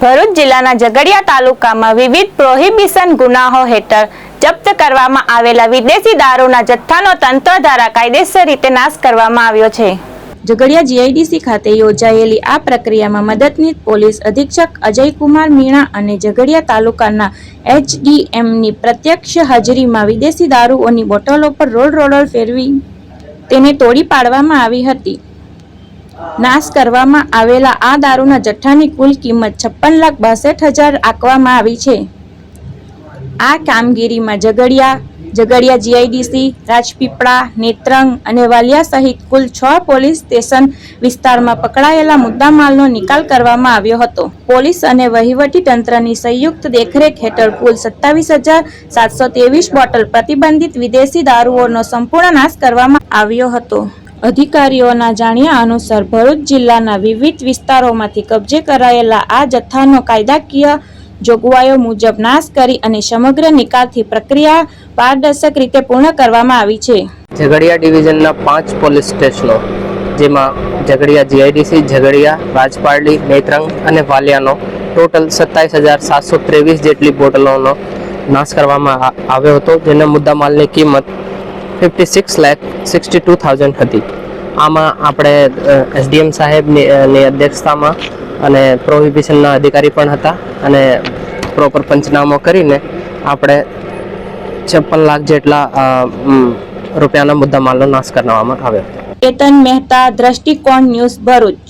ભરૂચ જિલ્લાના ઝઘડિયા તાલુકામાં વિવિધ પ્રોહિબિશન ગુનાઓ હેઠળ જપ્ત કરવામાં આવેલા વિદેશી દારૂના જથ્થાનો તંત્ર દ્વારા કાયદેસર રીતે નાશ કરવામાં આવ્યો છે। ઝઘડિયા જીઆઈડીસી ખાતે યોજાયેલી આ પ્રક્રિયામાં મદદનીશ પોલીસ અધિક્ષક અજયકુમાર મીણા અને ઝઘડિયા તાલુકાના એચડીએમની પ્રત્યક્ષ હાજરીમાં વિદેશી દારૂઓની બોટલો પર રોલ ફેરવી તેને તોડી પાડવામાં આવી હતી। નાશ કરવામાં આવેલા આ દારૂના જથ્થાની કુલ કિંમત 56,62,000 આંકવામાં આવી છે। આ કામગીરીમાં ઝઘડિયા જીઆઈડીસી, રાજપીપળા, નેત્રંગ અને વાલિયા સહિત કુલ 6 પોલીસ સ્ટેશન વિસ્તારમાં પકડાયેલા મુદ્દામાલનો નિકાલ કરવામાં આવ્યો હતો। પોલીસ અને વહીવટી તંત્રની સંયુક્ત દેખરેખ હેઠળ કુલ 27,723 બોટલ પ્રતિબંધિત વિદેશી દારૂઓનો સંપૂર્ણ નાશ કરવામાં આવ્યો હતો। અધિકારીઓના જાણ્યા અનુસાર ભરૂચ જિલ્લાના વિવિધ વિસ્તારોમાંથી કબજે કરાયેલા આ જથ્થાનો કાયદાકીય જોગવાઈઓ મુજબ નાશ કરી અને સમગ્ર નિકાલથી પ્રક્રિયા પારદર્શક રીતે પૂર્ણ કરવામાં આવી છે। ઝઘડિયા ડિવિઝનના 5 પોલીસ સ્ટેશનો જેમાં ઝઘડિયા જીઆઈડીસી, ઝઘડિયા, રાજપારડી, નેત્રંગ અને વાલિયાનો ટોટલ 27,723 જેટલી બોટલોનો નાશ કરવામાં આવ્યો હતો, જેના મુદ્દામાલની કિંમત 56,62,000 હતી। આમાં આપણે એસડીએમ સાહેબની અધ્યક્ષતામાં અને પ્રોહિબિશનના અધિકારી પણ હતા અને પ્રોપર પંચનામો કરીને આપણે 56 લાખ જેટલા રૂપિયાના મુદ્દામાલનો નાશ કરવામાં આવ્યો। કેતન મહેતા, દ્રષ્ટિકોણ ન્યૂઝ, ભરૂચ।